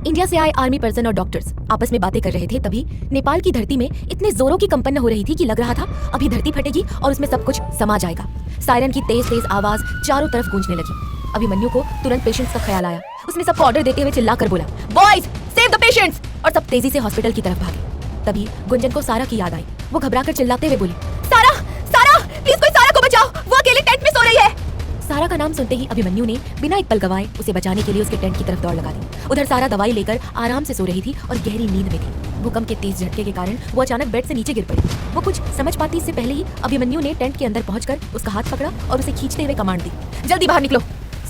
India से आए army person और डॉक्टर्स आपस में बातें कर रहे थे, तभी नेपाल की धरती में इतने जोरों की कंपन हो रही थी कि लग रहा था अभी धरती फटेगी और उसमें सब कुछ समा जाएगा। सायरन की तेज तेज आवाज चारों तरफ गूंजने लगी। अभिमन्यु को तुरंत पेशेंट्स का ख्याल आया। उसने सबको ऑर्डर देते हुए चिल्लाकर बोला, बॉयज सेव द पेशेंट्स, और सब तेजी से हॉस्पिटल की तरफ भागे। तभी गुंजन को सारा की याद आई। वो घबराकर चिल्लाते हुए बोली, सारा सारा प्लीज कोई सारा को बचाओ, वो अकेले टेंट में सो रही है। सारा का नाम सुनते ही अभिमन्यु ने बिना एक पल गवाए उसे बचाने के लिए उसके टेंट की तरफ दौड़ लगा दी। उधर सारा दवाई लेकर आराम से सो रही थी और गहरी नींद में थी। भूकंप के तेज झटके के कारण वो अचानक बेड से नीचे गिर पड़ी। वो कुछ समझ पाती इससे पहले ही अभिमन्यु ने टेंट के अंदर पहुंचकर उसका हाथ पकड़ा और उसे खींचते हुए कमांड दी, जल्दी बाहर निकलो।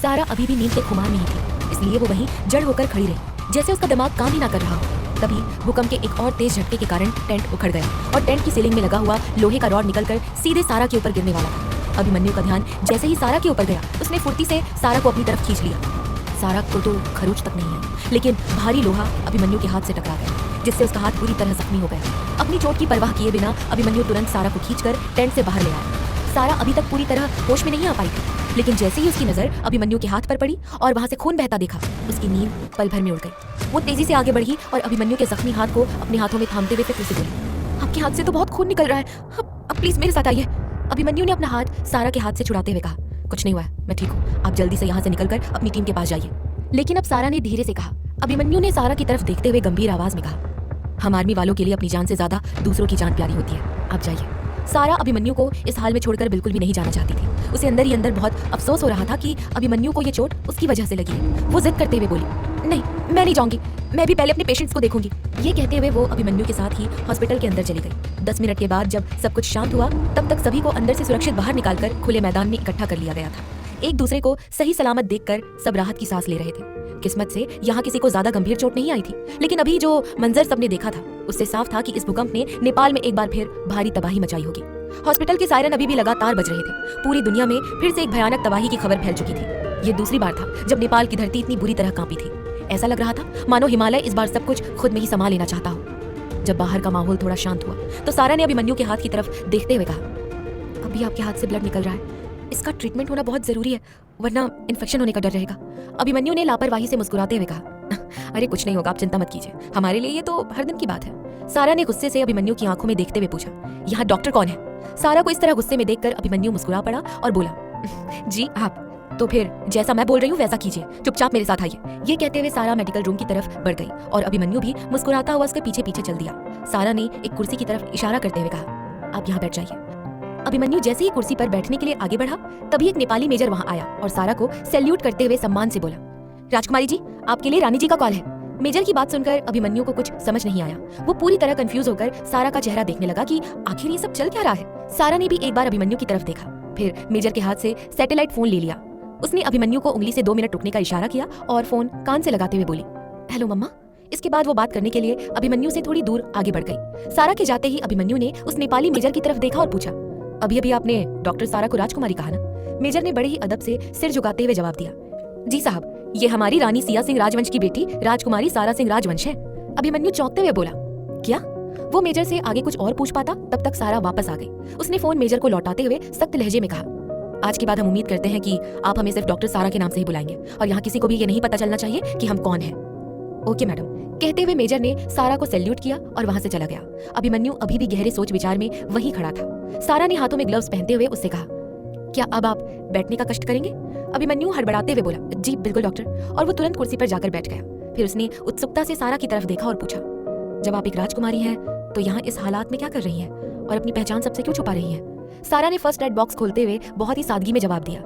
सारा अभी भी नींद के खुमार में ही थी, इसलिए वो वहीं जड़ होकर खड़ी रही, जैसे उसका दिमाग काम ही ना कर रहा हो। तभी भूकंप के एक और तेज झटके के कारण टेंट उखड़ गया और टेंट की सीलिंग में लगा हुआ लोहे का रॉड निकलकर सीधे सारा के ऊपर गिरने वाला था। अभिमन्यु का ध्यान जैसे ही सारा के ऊपर गया, उसने फुर्ती से सारा को अपनी तरफ खींच लिया। सारा को तो खरोच तक नहीं आई, लेकिन भारी लोहा अभिमन्यु के हाथ से टकरा गया, जिससे उसका हाथ पूरी तरह जख्मी हो गया। अपनी चोट की परवाह किए बिना अभिमन्यु तुरंत सारा को खींचकर टेंट से बाहर ले आया। सारा अभी तक पूरी तरह होश में नहीं आ पाई थी, लेकिन जैसे ही उसकी नजर अभिमन्यु के हाथ पर पड़ी और वहां से खून बहता देखा, उसकी नींद पल भर में उड़ गई। वो तेजी से आगे बढ़ी और अभिमन्यु के जख्मी हाथ को अपने हाथों में थामते हुए फिर से बोली, आपके हाथ से तो बहुत खून निकल रहा है, अब प्लीज मेरे साथ आइए। अभिमन्यु ने अपना हाथ सारा के हाथ से छुड़ाते हुए कहा, कुछ नहीं हुआ है, मैं ठीक हूँ, आप जल्दी से यहाँ से निकलकर अपनी टीम के पास जाइए। लेकिन अब सारा ने धीरे से कहा। अभिमन्यु ने सारा की तरफ देखते हुए गंभीर आवाज में कहा, हम आर्मी वालों के लिए अपनी जान से ज्यादा दूसरों की जान प्यारी होती है, आप जाइए। सारा अभिमन्यु को इस हाल में छोड़कर बिल्कुल भी नहीं जाना चाहती थी। उसे अंदर ही अंदर बहुत अफसोस हो रहा था कि अभिमन्यु को ये चोट उसकी वजह से लगी है। वो जिद करते हुए बोली, नहीं मैं नहीं जाऊंगी, मैं भी पहले अपने पेशेंट्स को देखूंगी। ये कहते हुए वो अभिमन्यु के साथ ही हॉस्पिटल के अंदर चली गई। 10 मिनट के बाद जब सब कुछ शांत हुआ, तब तक सभी को अंदर से सुरक्षित बाहर निकालकर खुले मैदान में इकट्ठा कर लिया गया था। एक दूसरे को सही सलामत देखकर सब राहत की सांस ले रहे थे। किस्मत से यहाँ किसी को ज्यादा गंभीर चोट नहीं आई थी, लेकिन अभी जो मंजर सबने देखा था उससे साफ था कि इस भूकंप ने नेपाल में एक बार फिर भारी तबाही मचाई होगी। हॉस्पिटल के सायरन अभी भी लगातार बज रहे थे। पूरी दुनिया में फिर से एक भयानक तबाही की खबर फैल चुकी थी। ये दूसरी बार था जब नेपाल की धरती इतनी बुरी तरह कांपी थी। ऐसा लग रहा था मानो हिमालय इस बार सब कुछ खुद में ही संभाल लेना चाहता हो। जब बाहर का माहौल थोड़ा शांत हुआ तो सारा ने अभिमन्यु के हाथ की तरफ देखते हुए कहा, अभी आपके हाथ से ब्लड निकल रहा है, इसका ट्रीटमेंट होना बहुत जरूरी है, वरना इन्फेक्शन होने का डर रहेगा। अभिमन्यु ने लापरवाही से मुस्कुराते हुए कहा, अरे कुछ नहीं होगा, आप चिंता मत कीजिए, हमारे लिए ये तो हर दिन की बात है। सारा ने गुस्से से अभिमन्यु की आंखों में देखते हुए पूछा, यहाँ डॉक्टर कौन है? सारा को इस तरह गुस्से में देखकर अभिमन्यु मुस्कुरा पड़ा और बोला, जी आप, तो फिर जैसा मैं बोल रही हूँ वैसा कीजिए, चुपचाप मेरे साथ आइए। ये कहते हुए सारा मेडिकल रूम की तरफ बढ़ गई और अभिमन्यु भी मुस्कुराता हुआ उसके पीछे पीछे चल दिया। सारा ने एक कुर्सी की तरफ इशारा करते हुए कहा, आप यहाँ बैठ जाइए। अभिमन्यु जैसे ही कुर्सी पर बैठने के लिए आगे बढ़ा, तभी एक नेपाली मेजर वहाँ आया और सारा को सैल्यूट करते हुए सम्मान से बोला, राजकुमारी जी, आपके लिए रानी जी का कॉल है। मेजर की बात सुनकर अभिमन्यु को कुछ समझ नहीं आया। वो पूरी तरह कंफ्यूज होकर सारा का चेहरा देखने लगा कि आखिर ये सब चल क्या रहा है। सारा ने भी एक बार अभिमन्यु की तरफ देखा, फिर मेजर के हाथ से सैटेलाइट फोन ले लिया। उसने अभिमन्यु को उंगली से 2 मिनट रुकने का इशारा किया और फोन कान से लगाते हुए बोली, हेलो मम्मा। इसके बाद वो बात करने के लिए अभिमन्यु से थोड़ी दूर आगे बढ़ गई। सारा के जाते ही अभिमन्यु ने उस नेपाली मेजर की तरफ देखा और पूछा, अभी अभी आपने डॉक्टर सारा को राजकुमारी कहा ना? मेजर ने बड़े ही अदब से सिर झुकाते हुए जवाब दिया, जी साहब, ये हमारी रानी सिया सिंह राजवंश की बेटी राजकुमारी सारा सिंह राजवंश है। अभिमन्यु चौंकते हुए बोला, क्या? वो मेजर से आगे कुछ और पूछ पाता तब तक सारा वापस आ गई। उसने फोन मेजर को लौटाते हुए सख्त लहजे में कहा, आज के बाद हम उम्मीद करते हैं कि आप हमें सिर्फ डॉक्टर सारा के नाम से ही बुलाएंगे और यहाँ किसी को भी ये नहीं पता चलना चाहिए कि हम कौन हैं। Okay madam. कहते हुए मेजर ने सारा को सैल्यूट किया और वहां से चला गया। अभिमन्यु अभी भी गहरे सोच विचार में वहीं खड़ा था। सारा ने हाथों में ग्लव्स पहनते हुए उससे कहा, क्या अब आप बैठने का कष्ट करेंगे? अभिमन्यु हड़बड़ाते हुए बोला, जी बिल्कुल डॉक्टर, और वो तुरंत कुर्सी पर जाकर बैठ गया। फिर उसने उत्सुकता से सारा की तरफ देखा और पूछा, जब आप एक राजकुमारी हैं तो यहाँ इस हालात में क्या कर रही हैं और अपनी पहचान सबसे क्यों छुपा रही हैं? सारा ने फर्स्ट एड बॉक्स खोलते हुए बहुत ही सादगी में जवाब दिया,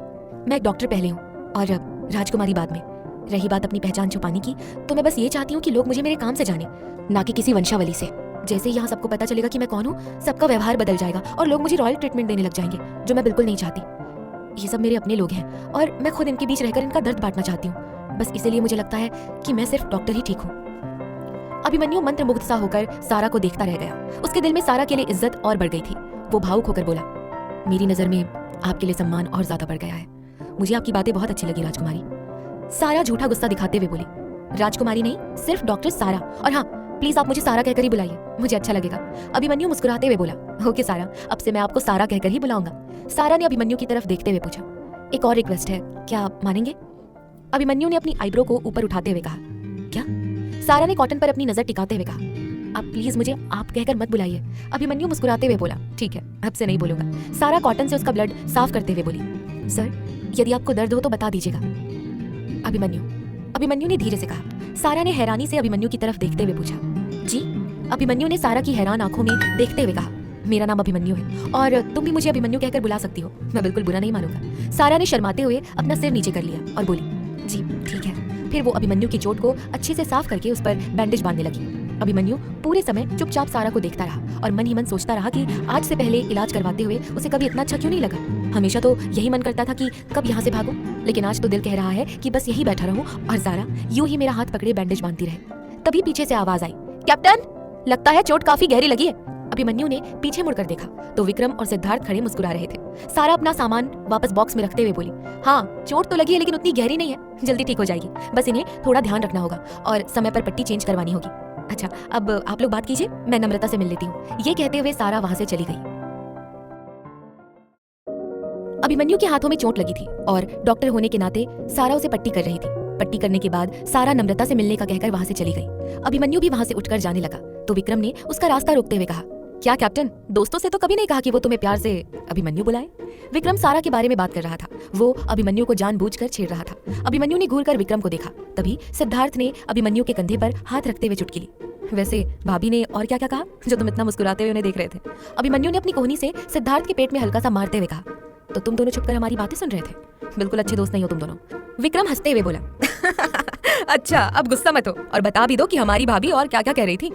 मैं एक डॉक्टर पहले हूँ और राजकुमारी बाद में। रही बात अपनी पहचान छुपाने की, तो मैं बस ये चाहती हूँ कि लोग मुझे मेरे काम से जाने, ना कि किसी वंशावली से। जैसे ही यहाँ सबको पता चलेगा कि मैं कौन हूँ, सबका व्यवहार बदल जाएगा और लोग मुझे रॉयल ट्रीटमेंट देने लग जाएंगे, जो मैं बिल्कुल नहीं चाहती। ये सब मेरे अपने लोग हैं और मैं खुद इनके बीच रहकर इनका दर्द बांटना चाहती हूँ। बस इसीलिए मुझे लगता है कि मैं सिर्फ डॉक्टर ही ठीक हूँ। अभिमन्यु मंत्रमुग्ध सा होकर सारा को देखता रह गया। उसके दिल में सारा के लिए इज्जत और बढ़ गई थी। वो भावुक होकर बोला, मेरी नजर में आपके लिए सम्मान और ज्यादा बढ़ गया है। मुझे आपकी बातें बहुत अच्छी लगी राजकुमारी। सारा झूठा गुस्सा दिखाते हुए बोली, राजकुमारी नहीं, सिर्फ डॉक्टर सारा, और हाँ प्लीज आप मुझे सारा कहकर ही बुलाइए, मुझे अच्छा लगेगा। अभिमन्यु मुस्कुराते हुए बोला, ओके सारा, अब से मैं आपको सारा कहकर ही बुलाऊंगा। सारा ने अभिमन्यु की तरफ देखते हुए पूछा, एक और रिक्वेस्ट है, क्या आप मानेंगे? अभिमन्यु ने अपनी आईब्रो को ऊपर उठाते हुए कहा, क्या? सारा ने कॉटन पर अपनी नजर टिकाते हुए कहा, आप प्लीज मुझे आप कहकर मत बुलाइए। अभिमन्यु मुस्कुराते हुए बोला, ठीक है, अब से नहीं बोलूंगा। सारा कॉटन से उसका ब्लड साफ करते हुए बोली, सर यदि आपको दर्द हो तो बता दीजिएगा। अभिमन्यु ने धीरे से कहा। सारा ने हैरानी से अभिमन्यु की तरफ देखते हुए पूछा, जी? अभिमन्यु ने सारा की हैरान आंखों में देखते हुए कहा, मेरा नाम अभिमन्यु है और तुम भी मुझे अभिमन्यु कहकर बुला सकती हो, मैं बिल्कुल बुरा नहीं मानूंगा। सारा ने शर्माते हुए अपना सिर नीचे कर लिया और बोली, जी ठीक है। फिर वो अभिमन्यु की चोट को अच्छे से साफ करके उस पर बैंडेज बांधने लगी। अभिमन्यु पूरे समय चुपचाप सारा को देखता रहा और मन ही मन सोचता रहा कि आज से पहले इलाज करवाते हुए उसे कभी इतना अच्छा क्यों नहीं लगा। हमेशा तो यही मन करता था कि कब यहाँ से भागूं, लेकिन आज तो दिल कह रहा है कि बस यही बैठा रहूं और सारा यूं ही मेरा हाथ पकड़े बैंडेज बांधती रहे। तभी पीछे से आवाज आई, कैप्टन, लगता है चोट काफी गहरी लगी है। अभिमन्यु ने पीछे मुड़कर देखा तो विक्रम और सिद्धार्थ खड़े मुस्कुरा रहे थे। सारा अपना सामान वापस बॉक्स में रखते हुए बोली, हाँ चोट तो लगी है लेकिन उतनी गहरी नहीं है, जल्दी ठीक हो जाएगी, बस इन्हें थोड़ा ध्यान रखना होगा और समय पर पट्टी चेंज करवानी होगी। अच्छा अब आप लोग बात कीजिए, मैं नम्रता से मिल लेती हूँ। ये कहते हुए सारा वहां से चली गई। अभिमन्यु के हाथों में चोट लगी थी और डॉक्टर होने के नाते सारा उसे पट्टी कर रही थी। पट्टी करने के बाद सारा नम्रता से मिलने का कहकर वहां से चली गई। अभिमन्यु भी वहां से उठकर जाने लगा तो विक्रम ने उसका रास्ता रोकते हुए कहा, क्या कैप्टन, दोस्तों से तो कभी नहीं कहा कि वो तुम्हें प्यार से अभिमन्यु बुलाए। विक्रम सारा के बारे में बात कर रहा था, वो अभिमन्यु को जानबूझकर छेड़ रहा था। अभिमन्यु ने घूरकर विक्रम को देखा, तभी सिद्धार्थ ने अभिमन्यु के कंधे पर हाथ रखते हुए चुटकी ली। वैसे भाभी ने और क्या क्या कहा जो तुम इतना मुस्कुराते हुए उन्हें देख रहे थे? अभिमन्यु ने अपनी कोहनी से सिद्धार्थ के पेट में हल्का सा मारते हुए कहा, तो तुम दोनों छुपकर हमारी बातें सुन रहे थे? बिल्कुल अच्छे दोस्त नहीं हो तुम दोनों। विक्रम हंसते हुए बोला, अच्छा अब गुस्सा मत हो और बता भी दो कि हमारी भाभी और क्या क्या कह रही थी।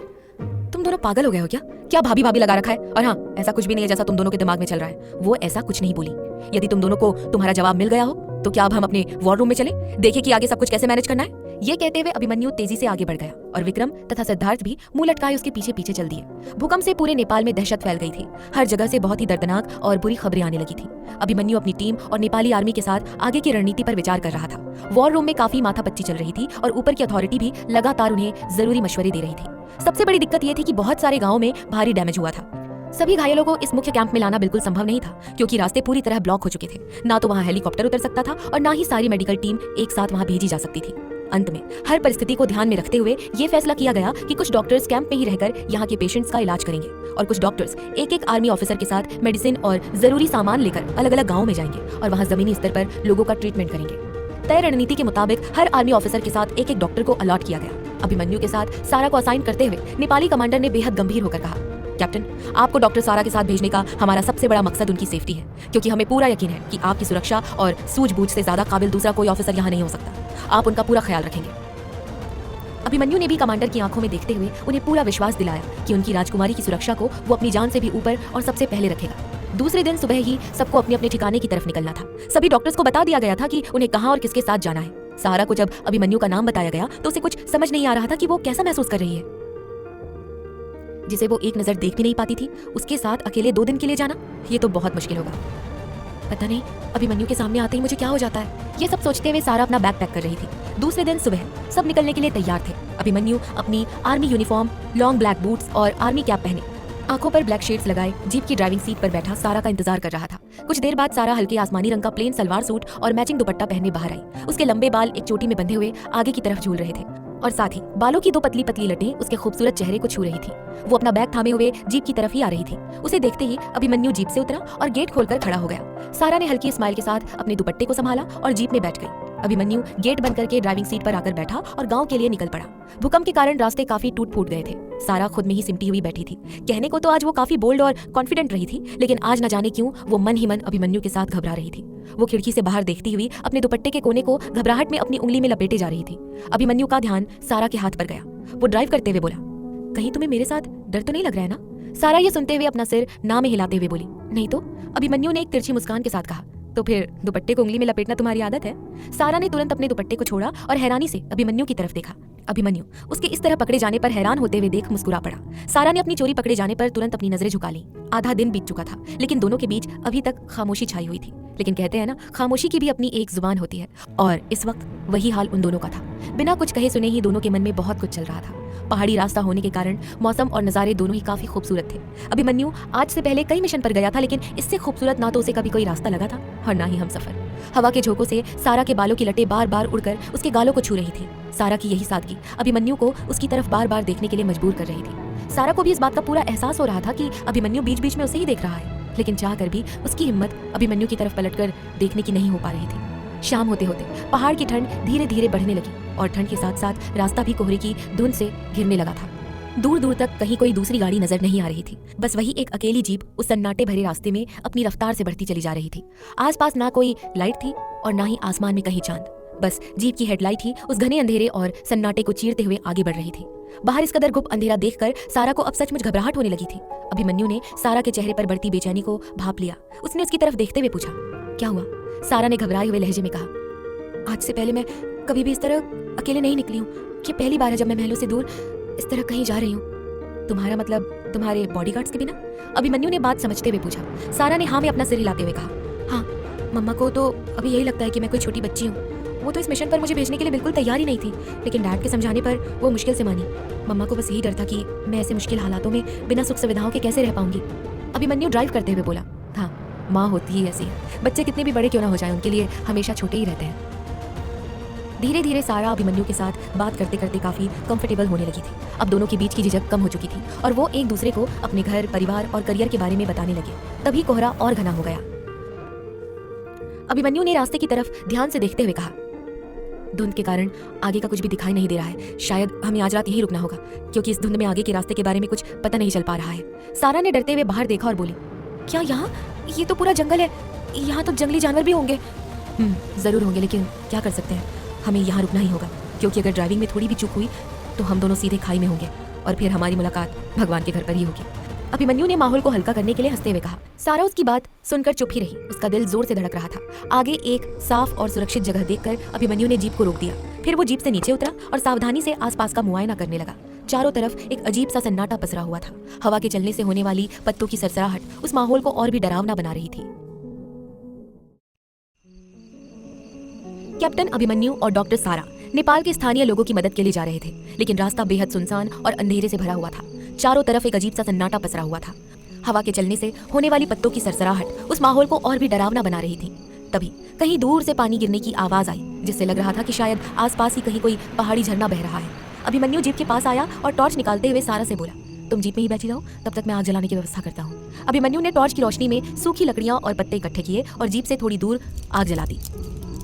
तुम दोनों पागल हो गए हो क्या? क्या भाभी भाभी लगा रखा है? और हाँ, ऐसा कुछ भी नहीं है जैसा तुम दोनों के दिमाग में चल रहा है। वो ऐसा कुछ नहीं बोली। यदि तुम दोनों को तुम्हारा जवाब मिल गया हो तो क्या अब हम अपने वॉर रूम में चले, देखें कि आगे सब कुछ कैसे मैनेज करना है। ये कहते हुए अभिमन्यु तेजी से आगे बढ़ गया और विक्रम तथा सिद्धार्थ भी मुंह लटकाए उसके पीछे पीछे चल दिए। भूकंप से पूरे नेपाल में दहशत फैल गई थी। हर जगह से बहुत ही दर्दनाक और बुरी खबरें आने लगी थी। अभिमन्यु अपनी टीम और नेपाली आर्मी के साथ आगे की रणनीति पर विचार कर रहा था। वॉर रूम में काफी माथापच्ची चल रही थी और ऊपर की अथॉरिटी भी लगातार उन्हें जरूरी मशवरे दे रही थी। सबसे बड़ी दिक्कत ये थी कि बहुत सारे गाँव में भारी डैमेज हुआ था। सभी घायलों को इस मुख्य कैंप में लाना बिल्कुल संभव नहीं था क्योंकि रास्ते पूरी तरह ब्लॉक हो चुके थे। ना तो वहाँ हेलीकॉप्टर उतर सकता था और ना ही सारी मेडिकल टीम एक साथ वहाँ भेजी जा सकती थी। अंत में हर परिस्थिति को ध्यान में रखते हुए ये फैसला किया गया कि कुछ डॉक्टर्स कैंप में ही रहकर यहाँ के पेशेंट्स का इलाज करेंगे और कुछ डॉक्टर्स एक एक आर्मी ऑफिसर के साथ मेडिसिन और जरूरी सामान लेकर अलग अलग गाँव में जाएंगे और वहाँ जमीनी स्तर पर लोगों का ट्रीटमेंट करेंगे। तय रणनीति के मुताबिक हर आर्मी ऑफिसर के साथ एक एक डॉक्टर को अलॉट किया गया। अभिमन्यु के साथ सारा को असाइन करते हुए नेपाली कमांडर ने बेहद गंभीर होकर कहा, कैप्टन, आपको डॉक्टर सारा के साथ भेजने का हमारा सबसे बड़ा मकसद उनकी सेफ्टी है क्योंकि हमें पूरा यकीन है कि आपकी सुरक्षा और सूझबूझ से ज्यादा काबिल दूसरा कोई ऑफिसर यहाँ नहीं हो सकता। आप उनका पूरा ख्याल रखेंगे। अभिमन्यु ने भी कमांडर की आंखों में देखते हुए उन्हें पूरा विश्वास दिलाया कि उनकी राजकुमारी की सुरक्षा को वो अपनी जान से भी ऊपर और सबसे पहले रखेगा। दूसरे दिन सुबह ही सबको अपने अपने ठिकाने की तरफ निकलना था। सभी डॉक्टर्स को बता दिया गया था कि उन्हें कहां और किसके साथ जाना है। सारा को जब अभिमन्यु का नाम बताया गया तो उसे कुछ समझ नहीं आ रहा था कि वो कैसा महसूस कर रही है। जिसे वो एक नजर देख भी नहीं पाती थी, उसके साथ अकेले 2 दिन के लिए जाना, ये तो बहुत मुश्किल होगा। पता नहीं अभिमन्यु के सामने आते ही मुझे क्या हो जाता है। ये सब सोचते हुए सारा अपना बैग पैक कर रही थी। दूसरे दिन सुबह सब निकलने के लिए तैयार थे। अभिमन्यु अपनी army uniform, long black boots और आर्मी कैप पहने, आंखों पर ब्लैक शेड्स लगाए जीप की ड्राइविंग सीट पर बैठा सारा का इंतजार कर रहा था। कुछ देर बाद सारा हल्के आसमानी रंग का प्लेन सलवार सूट और मैचिंग दुपट्टा पहने बाहर आई। उसके लंबे बाल एक चोटी में बंधे हुए आगे की तरफ झूल रहे थे और साथ ही बालों की 2 पतली पतली लटें उसके खूबसूरत चेहरे को छू रही थी। वो अपना बैग थामे हुए जीप की तरफ ही आ रही थी। उसे देखते ही अभिमन्यु जीप से उतरा और गेट खोलकर खड़ा हो गया। सारा ने हल्की स्माइल के साथ अपने दुपट्टे को संभाला और जीप में बैठ गई। अभिमन्यु गेट बंद करके ड्राइविंग सीट पर आकर बैठा और गांव के लिए निकल पड़ा। भूकंप के कारण रास्ते काफी टूट फूट गए थे। सारा खुद में ही सिमटी हुई बैठी थी। कहने को तो आज वो काफी बोल्ड और कॉन्फिडेंट रही थी, लेकिन आज न जाने क्यों वो मन ही मन अभिमन्यु के साथ घबरा रही थी। वो खिड़की से बाहर देखती हुई अपने दुपट्टे के कोने को घबराहट में अपनी उंगली में लपेटे जा रही थी। अभिमन्यु का ध्यान सारा के हाथ पर गया। वो ड्राइव करते हुए बोला, कहीं तुम्हें मेरे साथ डर तो नहीं लग रहा है ना? सारा ये सुनते हुए अपना सिर ना में हिलाते हुए बोली, नहीं तो। अभिमन्यु ने एक तिरछी मुस्कान के साथ कहा, तो फिर दुपट्टे को उंगली में लपेटना तुम्हारी आदत है? सारा ने तुरंत अपने दुपट्टे को छोड़ा और हैरानी से अभिमन्यु की तरफ देखा। अभिमन्यु उसके इस तरह पकड़े जाने पर हैरान होते हुए देख मुस्कुरा पड़ा। सारा ने अपनी चोरी पकड़े जाने पर तुरंत अपनी नजरें झुका ली। आधा दिन बीत चुका था, लेकिन दोनों के बीच अभी तक खामोशी छाई हुई थी। लेकिन कहते हैं ना, खामोशी की भी अपनी एक जुबान होती है, और इस वक्त वही हाल उन दोनों का था। बिना कुछ कहे सुने ही दोनों के मन में बहुत कुछ चल रहा था। पहाड़ी रास्ता होने के कारण मौसम और नज़ारे दोनों ही काफी खूबसूरत थे। अभिमन्यु आज से पहले कई मिशन पर गया था, लेकिन इससे खूबसूरत ना तो उसे कभी कोई रास्ता लगा था और ना ही हमसफर। हवा के झोंकों से सारा के बालों की लटें बार बार उड़कर उसके गालों को छू रही थी। सारा की यही सादगी अभिमन्यु को उसकी तरफ बार बार देखने के लिए मजबूर कर रही थी। सारा को भी इस बात का पूरा एहसास हो रहा था कि अभिमन्यु बीच बीच में उसे ही देख रहा है, लेकिन चाह कर भी उसकी हिम्मत अभिमन्यु की तरफ पलटकर देखने की नहीं हो पा रही थी। शाम होते होते पहाड़ की ठंड धीरे धीरे बढ़ने लगी और ठंड के साथ साथ रास्ता भी कोहरे की धुंध से घिरने लगा था। दूर दूर तक कहीं कोई दूसरी गाड़ी नजर नहीं आ रही थी। बस वही एक अकेली जीप उस सन्नाटे भरे रास्ते में अपनी रफ्तार से बढ़ती चली जा रही थी। आसपास ना कोई लाइट थी और ना ही आसमान में कहीं चांद। बस जीप की हेडलाइट ही उस घने अंधेरे और सन्नाटे को चीरते हुए आगे बढ़ रही थी। बाहर इस कदर गुप्त अंधेरा देखकर सारा को अब सचमुच घबराहट होने लगी थी। अभिमन्यु ने सारा के चेहरे पर बढ़ती बेचैनी को भांप लिया। उसने उसकी तरफ देखते हुए पूछा, क्या हुआ? सारा ने घबराए हुए लहजे में कहा, आज से पहले मैं कभी भी इस तरह अकेले नहीं निकली हूँ। ये पहली बार है जब मैं महलों से दूर इस तरह कहीं जा रही हूँ। तुम्हारा मतलब तुम्हारे बॉडीगार्ड्स के बिना? अभिमन्यु ने बात समझते हुए पूछा। सारा ने हाँ में अपना सिर हिलाते हुए कहा, हाँ, मम्मा को तो अभी यही लगता है कि मैं कोई छोटी बच्ची हूँ। वो तो इस मिशन पर मुझे भेजने के लिए बिल्कुल तैयार ही नहीं थी, लेकिन डैड के समझाने पर वो मुश्किल से मानी। मम्मा को बस यही डर था कि मैं ऐसे मुश्किल हालातों में बिना सुख सुविधाओं के कैसे रह पाऊंगी। अभिमन्यु ड्राइव करते हुए बोला, हाँ, माँ होती ही ऐसी है। बच्चे कितने भी बड़े क्यों ना हो जाए, उनके लिए हमेशा छोटे ही रहते हैं। धीरे धीरे सारा अभिमन्यु के साथ बात करते करते काफी कंफर्टेबल होने लगी थी। अब दोनों के बीच की झिझक कम हो चुकी थी और वो एक दूसरे को अपने घर, परिवार और करियर के बारे में बताने लगे। तभी कोहरा और घना हो गया। अभिमन्यु ने रास्ते की तरफ ध्यान से देखते हुए कहा, धुंध के कारण आगे का कुछ भी दिखाई नहीं दे रहा है। शायद हमें आज रात यहीं रुकना होगा, क्योंकि इस धुंध में आगे के रास्ते के बारे में कुछ पता नहीं चल पा रहा है। सारा ने डरते हुए बाहर देखा और बोली, क्या यहाँ? ये तो पूरा जंगल है, यहाँ तो जंगली जानवर भी होंगे। जरूर होंगे, लेकिन क्या कर सकते हैं, हमें यहाँ रुकना ही होगा, क्योंकि अगर ड्राइविंग में थोड़ी भी चूक हुई तो हम दोनों सीधे खाई में होंगे और फिर हमारी मुलाकात भगवान के घर पर ही होगी। अभिमन्यु ने माहौल को हल्का करने के लिए हंसते हुए कहा। सारा उसकी बात सुनकर चुप ही रही। उसका दिल जोर से धड़क रहा था। आगे एक साफ और सुरक्षित जगह देखकर अभिमन्यु ने जीप को रोक दिया। फिर वो जीप से नीचे उतरा और सावधानी से आसपास का मुआयना करने लगा। चारों तरफ एक अजीब सा सन्नाटा पसरा हुआ था। हवा के चलने से होने वाली पत्तों की सरसराहट उस माहौल को और भी डरावना बना रही थी। कैप्टन अभिमन्यु और डॉक्टर सारा नेपाल के स्थानीय लोगों की मदद के लिए जा रहे थे, लेकिन रास्ता बेहद सुनसान और अंधेरे से भरा हुआ था। चारों तरफ एक अजीब सा सन्नाटा पसरा हुआ था। हवा के चलने से होने वाली पत्तों की सरसराहट उस माहौल को और भी डरावना बना रही थी। तभी कहीं दूर से पानी गिरने की आवाज आई, जिससे लग रहा था कि शायद आसपास ही कहीं कोई पहाड़ी झरना बह रहा है। अभिमन्यु जीप के पास आया और टॉर्च निकालते हुए सारा से बोला, तुम जीप में ही बैठी रहो, तब तक मैं आग जलाने की व्यवस्था करता हूँ। अभिमन्यु ने टॉर्च की रोशनी में सूखी लकड़ियां और पत्ते इकट्ठे किए और जीप से थोड़ी दूर आग जला दी।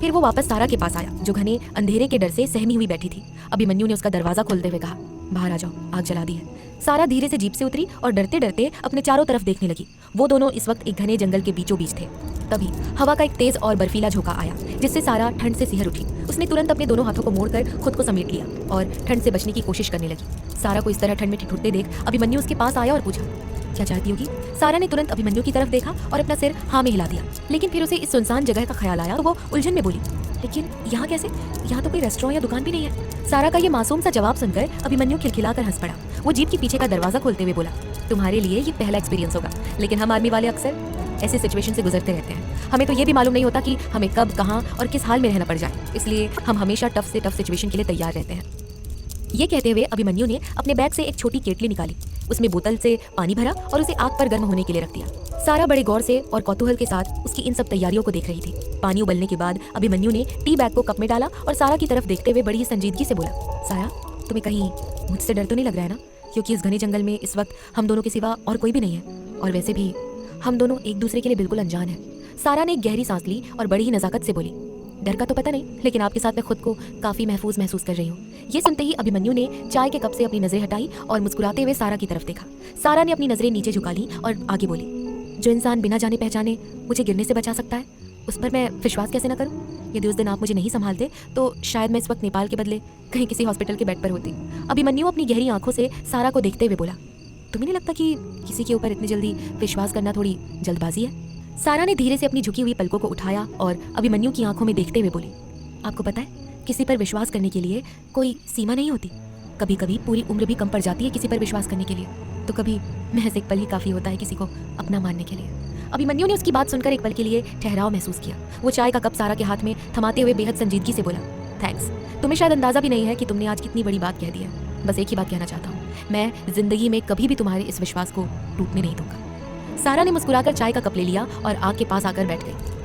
फिर वो वापस सारा के पास आया, जो घने अंधेरे के डर से सहमी हुई बैठी थी। अभिमन्यु ने उसका दरवाजा खोलते हुए कहा, बाहर आ जाओ, आग जला दी है। सारा धीरे से जीप से उतरी और डरते डरते अपने चारों तरफ देखने लगी। वो दोनों इस वक्त एक घने जंगल के बीचों बीच थे। तभी हवा का एक तेज और बर्फीला झोंका आया, जिससे सारा ठंड से सिहर उठी। उसने तुरंत अपने दोनों हाथों को मोड़कर खुद को समेट लिया और ठंड से बचने की कोशिश करने लगी। सारा को इस तरह ठंड में ठिठुरते देख अभिमन्यु उसके पास आया और पूछा, क्या चाहती होगी? सारा ने तुरंत अभिमन्यु की तरफ देखा और अपना सिर हाँ में हिला दिया। लेकिन फिर उसे इस सुनसान जगह का ख्याल आया तो वो उलझन में बोली, लेकिन यहाँ कैसे? यहाँ तो कोई रेस्टोरेंट या दुकान भी नहीं है। सारा का ये मासूम सा जवाब सुनकर अभिमन्यु खिलखिलाकर हंस पड़ा। वो जीप के पीछे का दरवाजा खोलते हुए बोला, तुम्हारे लिए ये पहला एक्सपीरियंस होगा, लेकिन हम आर्मी वाले अक्सर ऐसे सिचुएशन से गुजरते रहते हैं। हमें तो ये भी मालूम नहीं होता कि हमें कब, कहाँ और किस हाल में रहना पड़ जाए, इसलिए हम हमेशा टफ से टफ सिचुएशन के लिए तैयार रहते हैं। ये कहते हुए अभिमन्यु ने अपने बैग से एक छोटी केटली निकाली, उसमें बोतल से पानी भरा और उसे आग पर गर्म होने के लिए रख दिया। सारा बड़े गौर से और कौतूहल के साथ उसकी इन सब तैयारियों को देख रही थी। पानी उबलने के बाद अभिमन्यु ने टी बैग को कप में डाला और सारा की तरफ देखते हुए बड़ी ही संजीदगी से बोला, सारा, तुम्हें कहीं मुझसे डर तो नहीं लग रहा है ना? क्योंकि इस घने जंगल में इस वक्त हम दोनों के सिवा और कोई भी नहीं है, और वैसे भी हम दोनों एक दूसरे के लिए बिल्कुल अनजान हैं। सारा ने एक गहरी सांस ली और बड़ी ही नजाकत से बोली, डर का तो पता नहीं, लेकिन आपके साथ मैं खुद को काफी महफूज महसूस कर रही हूँ। ये सुनते ही अभिमन्यु ने चाय के कप से अपनी नजरें हटाई और मुस्कुराते हुए सारा की तरफ देखा। सारा ने अपनी नजरें नीचे झुका ली और आगे बोली, जो इंसान बिना जाने पहचाने मुझे गिरने से बचा सकता है, उस पर मैं विश्वास कैसे न करूं? यदि उस दिन आप मुझे नहीं संभालते तो शायद मैं इस वक्त नेपाल के बदले कहीं किसी हॉस्पिटल के बेड पर होती। अभिमन्यु अपनी गहरी आंखों से सारा को देखते हुए बोला, तुम्हें नहीं लगता कि किसी के ऊपर इतनी जल्दी विश्वास करना थोड़ी जल्दबाजी है? सारा ने धीरे से अपनी झुकी हुई पलकों को उठाया और अभिमन्यु की आंखों में देखते हुए बोली, आपको पता है, किसी पर विश्वास करने के लिए कोई सीमा नहीं होती। कभी कभी पूरी उम्र भी कम पड़ जाती है किसी पर विश्वास करने के लिए, तो कभी महज एक पल ही काफी होता है किसी को अपना मानने के लिए। अभिमन्यु ने उसकी बात सुनकर एक पल के लिए ठहराव महसूस किया। वो चाय का कप सारा के हाथ में थमाते हुए बेहद संजीदगी से बोला, थैंक्स, तुम्हें शायद अंदाजा भी नहीं है कि तुमने आज कितनी बड़ी बात कह दी है। बस एक ही बात कहना चाहता हूँ, मैं जिंदगी में कभी भी तुम्हारे इस विश्वास को टूटने नहीं दूंगा। सारा ने मुस्कुराकर चाय का कप ले लिया और आग के पास आकर बैठ गई।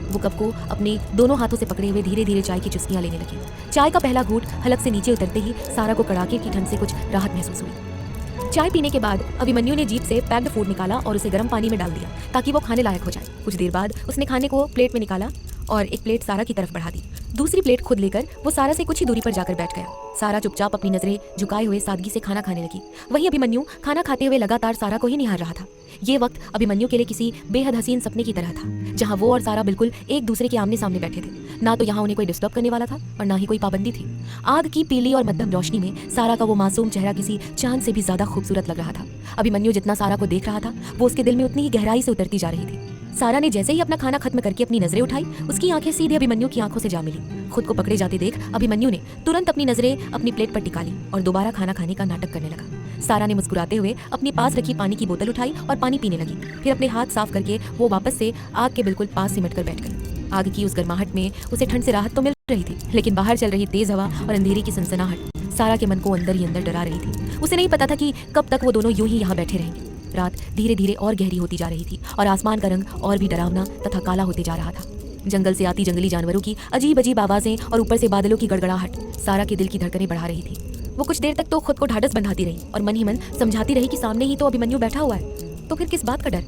वो कप को अपने दोनों हाथों से पकड़े हुए धीरे धीरे चाय की चुस्कियां लेने लगी। चाय का पहला घूंट हलक से नीचे उतरते ही सारा को कड़ाके की ठंड से कुछ राहत महसूस हुई। चाय पीने के बाद अभिमन्यु ने जीप से पैक्ड फूड निकाला और उसे गर्म पानी में डाल दिया ताकि वो खाने लायक हो जाए। कुछ देर बाद उसने खाने को प्लेट में निकाला और एक प्लेट सारा की तरफ बढ़ा दी। दूसरी प्लेट खुद लेकर वो सारा से कुछ ही दूरी पर जाकर बैठ गया। सारा चुपचाप अपनी नजरें झुकाए हुए सादगी से खाना खाने लगी। वहीं अभिमन्यु खाना खाते हुए लगातार सारा को ही निहार रहा था। ये वक्त अभिमन्यु के लिए किसी बेहद हसीन सपने की तरह था, जहां वो और सारा बिल्कुल एक दूसरे के आमने सामने बैठे थे। ना तो यहाँ उन्हें कोई डिस्टर्ब करने वाला था और ना ही कोई पाबंदी थी। आग की पीली और मध्यम रोशनी में सारा का वो मासूम चेहरा किसी चांद से भी ज्यादा खूबसूरत लग रहा था। अभिमन्यु जितना सारा को देख रहा था, वो उसके दिल में उतनी ही गहराई से उतरती जा रही थी। सारा ने जैसे ही अपना खाना खत्म करके अपनी नजरें उठाई, उसकी आंखें सीधे अभिमन्यु की आंखों से जा मिली। खुद को पकड़े जाते देख अभिमन्यु ने तुरंत अपनी नजरें अपनी प्लेट पर टिका ली और दोबारा खाना खाने का नाटक करने लगा। सारा ने मुस्कुराते हुए अपने पास रखी पानी की बोतल उठाई और पानी पीने लगी। फिर अपने हाथ साफ करके वो वापस से आग के बिल्कुल पास सिमट कर बैठ गई। आग की उस गर्माहट में उसे ठंड से राहत तो मिल रही थी, लेकिन बाहर चल रही तेज हवा और अंधेरे की सनसनाहट सारा के मन को अंदर ही अंदर डरा रही थी। उसे नहीं पता था कि कब तक वो दोनों यूं ही यहाँ बैठे रहेंगे। रात धीरे धीरे और गहरी होती जा रही थी और आसमान का रंग और भी डरावना तथा काला होते जा रहा था। जंगल से आती जंगली जानवरों की अजीब अजीब आवाजें और ऊपर से बादलों की गड़गड़ाहट सारा के दिल की धड़कनें बढ़ा रही थी। वो कुछ देर तक तो खुद को ढाढ़स बंधाती रही और मन ही मन समझाती रही कि सामने ही तो अभिमन्यु बैठा हुआ है, तो फिर किस बात का डर।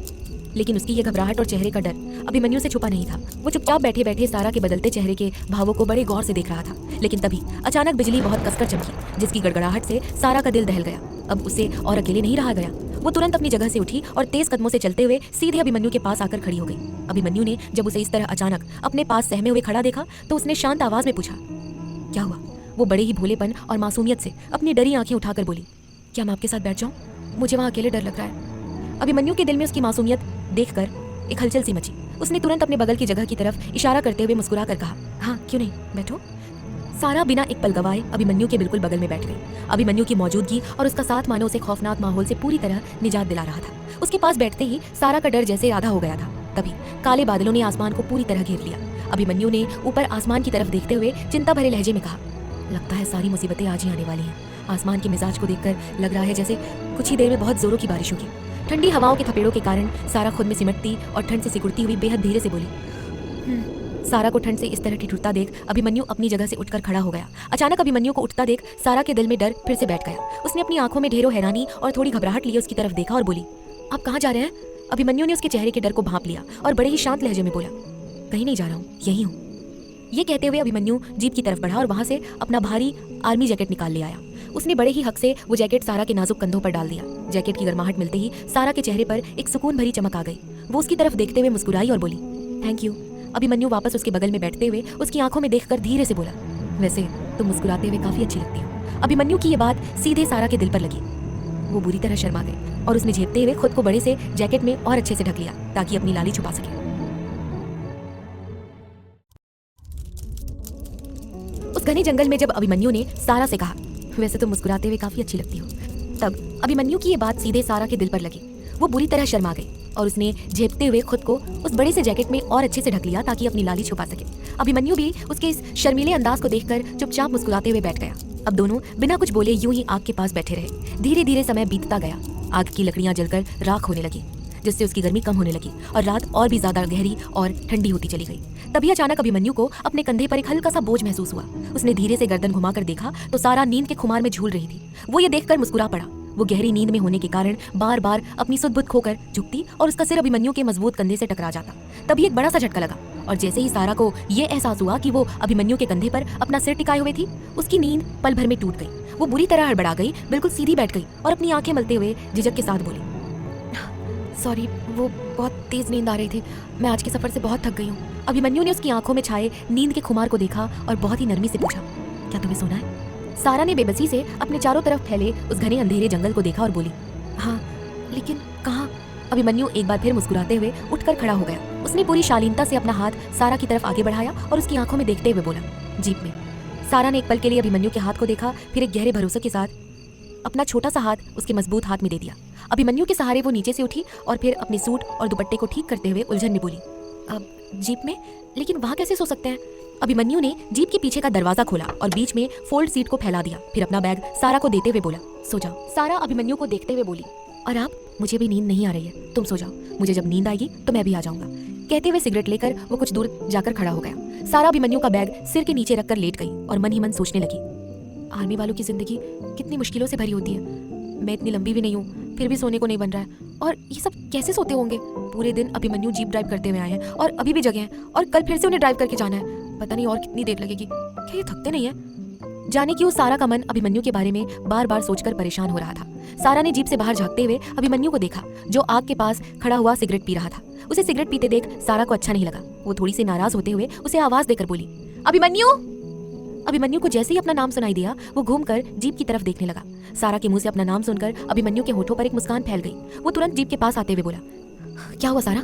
लेकिन उसकी ये घबराहट और चेहरे का डर अभिमन्यु से छुपा नहीं था। वो चुपचाप बैठे बैठे सारा के बदलते चेहरे के भावों को बड़े गौर से देख रहा था। लेकिन तभी अचानक बिजली बहुत कसकर चमकी, जिसकी गड़गड़ाहट से सारा का दिल दहल गया। अब उसे और अकेले नहीं रहा गया। वो तुरंत अपनी जगह से उठी और तेज कदमों से चलते हुए सीधे अभिमन्यु के पास आकर खड़ी हो गई। अभिमन्यु ने जब उसे इस तरह अचानक अपने पास सहमे हुए खड़ा देखा तो उसने शांत आवाज में पूछा, क्या हुआ? वो बड़े ही भोलेपन और मासूमियत से अपनी डरी आंखें उठाकर बोली, क्या मैं आपके साथ बैठ जाऊं? मुझे वहां अकेले डर लग रहा है। अभिमन्यु के दिल में उसकी मासूमियत देखकर एक हलचल सी मची। उसने तुरंत अपने बगल की जगह की तरफ इशारा करते हुए मुस्कुरा कर कहा, हाँ क्यों नहीं, बैठो। सारा बिना एक पल गवाए अभिमन्यु के बिल्कुल बगल में बैठ गई। अभिमन्यु की मौजूदगी और उसका साथ मानो उसे खौफनाक माहौल से पूरी तरह निजात दिला रहा था। उसके पास बैठते ही सारा का डर जैसे आधा हो गया था। तभी काले बादलों ने आसमान को पूरी तरह घेर लिया। अभिमन्यु ने ऊपर आसमान की तरफ देखते हुए चिंता भरे लहजे में कहा, लगता है सारी मुसीबतें आज ही आने वाली हैं। आसमान के मिजाज को देखकर लग रहा है जैसे कुछ ही देर में बहुत जोरों की बारिश होगी। ठंडी हवाओं के थपेड़ों के कारण सारा खुद में सिमटती और ठंड से सिकुड़ती हुई बेहद धीरे से बोली। सारा को ठंड से इस तरह ठिठुरता देख अभिमन्यु अपनी जगह से उठकर खड़ा हो गया। अचानक अभिमन्यु को उठता देख सारा के दिल में डर फिर से बैठ गया। उसने अपनी आंखों में ढेरों हैरानी और थोड़ी घबराहट लिए उसकी तरफ देखा और बोली, आप कहाँ जा रहे हैं? अभिमन्यु ने उसके चेहरे के डर को भांप लिया और बड़े ही शांत लहजे में बोला, कहीं नहीं जा रहा हूँ, यही हूँ। ये कहते हुए अभिमन्यु जीप की तरफ बढ़ा और वहां से अपना भारी आर्मी जैकेट निकाल ले आया। उसने बड़े ही हक से वो जैकेट सारा के नाजुक कंधों पर डाल दिया। जैकेट की गर्माहट मिलते ही सारा के चेहरे पर एक सुकून भरी चमक आ गई। वो उसकी तरफ देखते हुए मुस्कुराई और बोली, थैंक यू। अभिमन्यु वापस उसके बगल में बैठते हुए उसकी आंखों में देखकर धीरे से बोला, वैसे तुम मुस्कुराते हुए काफी अच्छी लगती हो। अभिमन्यु की ये बात सीधे सारा के दिल पर लगी। वो बुरी तरह शर्मा गई और उसने झेपते हुए खुद को बड़े से जैकेट में और अच्छे से ढक लिया ताकि अपनी लाली छुपा सके। उस घने जंगल में जब अभिमन्यु ने सारा से कहा, वैसे तो मुस्कुराते हुए काफी अच्छी लगती हो, तब अभिमन्यु की ये बात सीधे सारा के दिल पर लगी। वो बुरी तरह शर्मा गई और उसने झेपते हुए खुद को उस बड़े से जैकेट में और अच्छे से ढक लिया ताकि अपनी लाली छुपा सके। अभिमन्यु भी उसके इस शर्मीले अंदाज को देखकर चुपचाप मुस्कुराते हुए बैठ गया। अब दोनों बिना कुछ बोले यूं ही आग के पास बैठे रहे। धीरे धीरे समय बीतता गया। आग की लकड़ियां जलकर राख होने लगी, जिससे उसकी गर्मी कम होने लगी और रात और भी ज्यादा गहरी और ठंडी होती चली गई। तभी अचानक अभिमन्यु को अपने कंधे पर एक हल्का सा बोझ महसूस हुआ। उसने धीरे से गर्दन घुमाकर देखा तो सारा नींद के खुमार में झूल रही थी। वो ये देखकर मुस्कुरा पड़ा। वो गहरी नींद में होने के कारण बार बार अपनी सुध-बुध खोकर झुकती और उसका सिर अभिमन्यु के मजबूत कंधे से टकरा जाता। तभी एक बड़ा सा झटका लगा और जैसे ही सारा को ये एहसास हुआ कि वो अभिमन्यु के कंधे पर अपना सिर टिकाए हुए थी, उसकी नींद पल भर में टूट गई। वो बुरी तरह हड़बड़ा गई, बिल्कुल सीधी बैठ गई और अपनी आंखें मलते हुए झिझक के साथ बोली, सॉरी, वो बहुत तेज नींद आ रही थी, मैं आज के सफर से बहुत थक गई हूँ। अभिमन्यु ने उसकी आंखों में छाए नींद के खुमार को देखा और बहुत ही नरमी से पूछा, क्या तुम्हें सोना है? सारा ने बेबसी से अपने चारों तरफ फैले उस घने अंधेरे जंगल को देखा और बोली, हाँ, लेकिन कहाँ? अभिमन्यु एक बार फिर मुस्कुराते हुए उठकर खड़ा हो गया। उसने पूरी शालीनता से अपना हाथ सारा की तरफ आगे बढ़ाया और उसकी आंखों में देखते हुए बोला, जीप में। सारा ने एक पल के लिए अभिमन्यु के हाथ को देखा, फिर एक गहरे भरोसे के साथ अपना छोटा सा हाथ उसके मजबूत हाथ में दे दिया। अभिमन्यु के सहारे वो नीचे से उठी और फिर अपने सूट और दुपट्टे को ठीक करते हुए उलझन में बोली, अब जीप में? लेकिन वहाँ कैसे सो सकते हैं? अभिमन्यु ने जीप के पीछे का दरवाजा खोला और बीच में फोल्ड सीट को फैला दिया। फिर अपना बैग सारा को देते हुए बोला, सो जाओ। सारा अभिमन्यु को देखते हुए बोली, और आप? मुझे भी नींद नहीं आ रही है, तुम सो जाओ, मुझे जब नींद आएगी तो मैं भी आ जाऊंगा। कहते हुए सिगरेट लेकर वो कुछ दूर जाकर खड़ा हो गया। सारा अभिमन्यु का बैग सिर के नीचे रखकर लेट गई और मन ही मन सोचने लगी, आर्मी वालों की जिंदगी कितनी मुश्किलों से भरी होती है। मैं इतनी लंबी भी नहीं हूँ, फिर भी सोने को नहीं बन रहा है। और ये सब कैसे सोते होंगे? पूरे दिन अभिमन्यु जीप ड्राइव करते हुए आए हैं और अभी भी जगे हैं, और कल फिर से उन्हें ड्राइव करके जाना है। पता नहीं और कितनी देर लगेगी। क्या ये थकते नहीं है? जाने क्यों सारा का मन अभिमन्यु के बारे में बार बार सोचकर परेशान हो रहा था। सारा ने जीप से बाहर झांकते हुए अभिमन्यु को देखा, जो आग के पास खड़ा हुआ सिगरेट पी रहा था। उसे सिगरेट पीते देख सारा को अच्छा नहीं लगा। वो थोड़ी सी नाराज होते हुए उसे आवाज देकर बोली, अभिमन्यु। अभिमन्यु को जैसे ही अपना नाम सुनाई दिया, वो घूमकर जीप की तरफ देखने लगा। सारा के मुंह से अपना नाम सुनकर अभिमन्यु के होठों पर एक मुस्कान फैल गई। वो तुरंत जीप के पास आते हुए बोला, क्या हुआ सारा,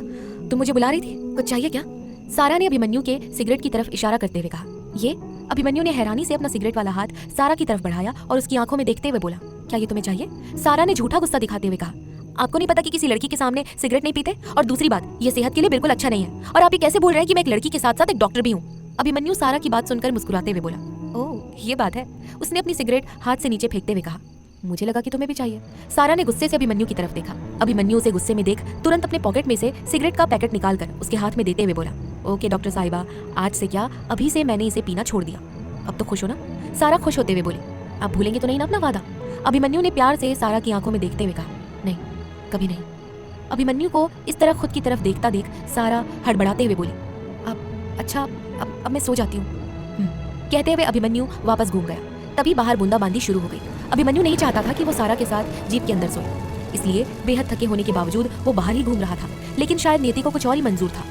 तुम मुझे बुला रही थी? कुछ चाहिए क्या? सारा ने अभिमन्यु के सिगरेट की तरफ इशारा करते हुए कहा। ये? अभिमन्यु ने हैरानी से अपना सिगरेट वाला हाथ सारा की तरफ बढ़ाया और उसकी आंखों में देखते हुए बोला, क्या ये तुम्हें चाहिए? सारा ने झूठा गुस्सा दिखाते हुए कहा, आपको नहीं पता कि किसी लड़की के सामने सिगरेट नहीं पीते? और दूसरी बात, ये सेहत के लिए बिल्कुल अच्छा नहीं है। और आप ये कैसे बोल रहे हैं कि मैं एक लड़की के साथ साथ एक डॉक्टर भी हूँ? अभिमन्यु सारा की बात सुनकर मुस्कुराते हुए बोला, ओह ये बात है। उसने अपनी सिगरेट हाथ से नीचे फेंकते हुए कहा, मुझे लगा कि तुम्हें भी चाहिए। सारा ने गुस्से से अभिमन्यु की तरफ देखा। अभिमन्यु उसे गुस्से में देख तुरंत अपने पॉकेट में से सिगरेट का पैकेट निकालकर उसके हाथ में देते हुए बोला, ओके डॉक्टर साहिबा, आज से क्या, अभी से मैंने इसे पीना छोड़ दिया। अब तो खुश हो ना? सारा खुश होते हुए बोली, आप भूलेंगे तो नहीं ना अपना वादा? अभिमन्यु ने प्यार से सारा की आंखों में देखते हुए कहा, नहीं, कभी नहीं। अभिमन्यु को इस तरह खुद की तरफ देखता देख सारा हड़बड़ाते हुए बोली, अब अच्छा, अब मैं सो जाती हूँ। कहते हुए अभिमन्यु वापस घूम गया। तभी बाहर बूंदाबांदी शुरू हो गई। अभिमन्यु नहीं चाहता था कि वो सारा के साथ जीप के अंदर सोए, इसलिए बेहद थके होने के बावजूद वो बाहर ही घूम रहा था। लेकिन शायद नियति को कुछ और ही मंजूर था।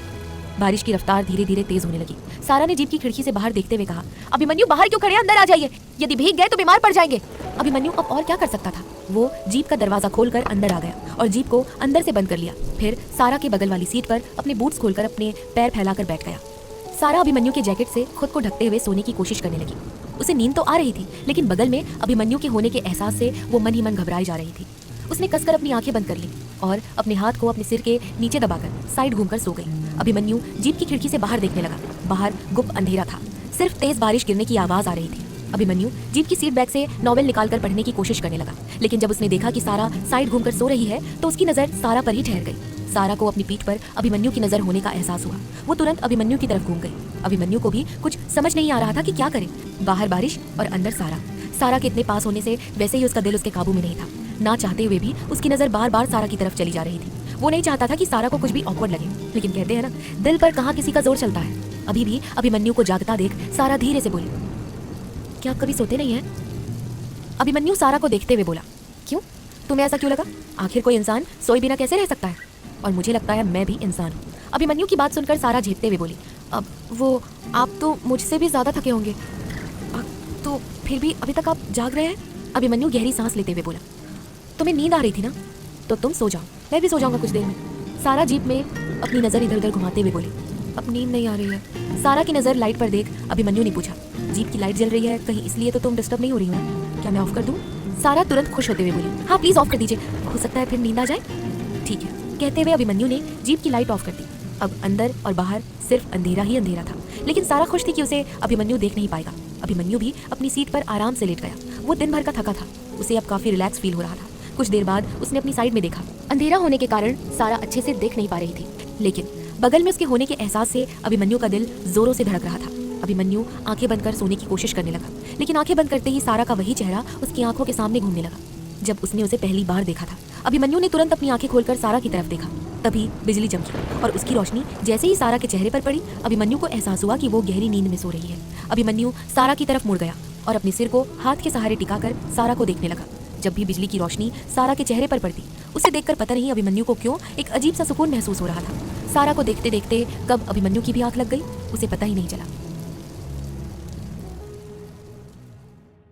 बारिश की रफ्तार धीरे धीरे तेज होने लगी। सारा ने जीप की खिड़की से बाहर देखते हुए कहा, अभिमन्यु बाहर क्यों खड़े हैं? अंदर आ जाइए, यदि भीग गए तो बीमार पड़ जाएंगे। अभिमन्यु अब और क्या कर सकता था? वो जीप का दरवाजा खोलकर अंदर आ गया और जीप को अंदर से बंद कर लिया। फिर सारा के बगल वाली सीट पर अपने बूट्स खोलकर अपने पैर फैलाकर बैठ गया। सारा अभिमन्यु के जैकेट से खुद को ढकते हुए सोने की कोशिश करने लगी। उसे नींद तो आ रही थी, लेकिन बगल में अभिमन्यु के होने के एहसास से वो मन ही मन घबराई जा रही थी। उसने कसकर अपनी आंखें बंद कर ली और अपने हाथ को अपने सिर के नीचे दबाकर साइड घूमकर सो गई। अभिमन्यु जीप की खिड़की से बाहर देखने लगा। बाहर गुप्त अंधेरा था, सिर्फ तेज बारिश गिरने की आवाज आ रही थी। अभिमन्यु जीप की सीट बैग से नॉवेल निकालकर पढ़ने की कोशिश करने लगा, लेकिन जब उसने देखा कि सारा साइड घूमकर सो रही है तो उसकी नजर सारा पर ही ठहर गई। सारा को अपनी पीठ पर अभिमन्यु की नजर होने का एहसास हुआ। वो तुरंत अभिमन्यु की तरफ घूम गई। अभिमन्यु को भी कुछ समझ नहीं आ रहा था कि क्या करे। बाहर बारिश और अंदर सारा। सारा के इतने पास होने से वैसे ही उसका दिल उसके काबू में नहीं था। ना चाहते हुए भी उसकी नजर बार बार सारा की तरफ चली जा रही थी। वो नहीं चाहता था कि सारा को कुछ भी ऑकवर्ड लगे, लेकिन कहते हैं ना, दिल पर कहाँ किसी का जोर चलता है। अभी भी अभिमन्यु को जागता देख सारा धीरे से बोली, क्या आप कभी सोते नहीं हैं? अभिमन्यु सारा को देखते हुए बोला, क्यों, तुम्हें ऐसा क्यों लगा? आखिर कोई इंसान सोए बिना कैसे रह सकता है? और मुझे लगता है मैं भी इंसान हूँ। अभिमन्यु की बात सुनकर सारा झेपते हुए बोली, अब वो, आप तो मुझसे भी ज्यादा थके होंगे, तो फिर भी अभी तक आप जाग रहे हैं? अभिमन्यु गहरी सांस लेते हुए बोला, तुम्हें नींद आ रही थी ना, तो तुम सो जाओ, मैं भी सो जाऊंगा कुछ देर में। सारा जीप में अपनी नजर इधर उधर घुमाते हुए बोली, अब नींद नहीं आ रही है। सारा की नजर लाइट पर देख अभिमन्यु ने पूछा, जीप की लाइट जल रही है कहीं, इसलिए तो तुम डिस्टर्ब नहीं हो रही हो? क्या मैं ऑफ कर दूं? सारा तुरंत खुश होते हुए बोली, हाँ प्लीज ऑफ कर दीजिए, हो सकता है फिर नींद आ जाए। ठीक है, कहते हुए अभिमन्यु ने जीप की लाइट ऑफ कर दी। अब अंदर और बाहर सिर्फ अंधेरा ही अंधेरा था, लेकिन सारा खुश थी कि उसे अभिमन्यु देख नहीं पाएगा। अभिमन्यु भी अपनी सीट पर आराम से लेट गया। वो दिन भर का थका था, उसे अब काफी रिलैक्स फील हो रहा था। कुछ देर बाद उसने अपनी साइड में देखा। अंधेरा होने के कारण सारा अच्छे से देख नहीं पा रही थी, लेकिन बगल में उसके होने के एहसास से अभिमन्यु का दिल जोरों से धड़क रहा था। अभिमन्यु आंखें बंद कर सोने की कोशिश करने लगा, लेकिन आंखें बंद करते ही सारा का वही चेहरा उसकी आंखों के सामने घूमने लगा जब उसने उसे पहली बार देखा था। अभिमन्यु ने तुरंत अपनी आंखें खोलकर सारा की तरफ देखा। तभी बिजली चमकी और उसकी रोशनी जैसे ही सारा के चेहरे पर पड़ी, अभिमन्यु को एहसास हुआ कि वो गहरी नींद में सो रही है। अभिमन्यु सारा की तरफ मुड़ गया और अपने सिर को हाथ के सहारे टिकाकर सारा को देखने लगा। जब भी बिजली की रोशनी सारा के चेहरे पर पड़ती, उसे देखकर पता नहीं अभिमन्यु को क्यों एक अजीब सा सुकून महसूस हो रहा था। सारा को देखते देखते कब अभिमन्यु की भी आंख लग गई, उसे पता ही नहीं चला।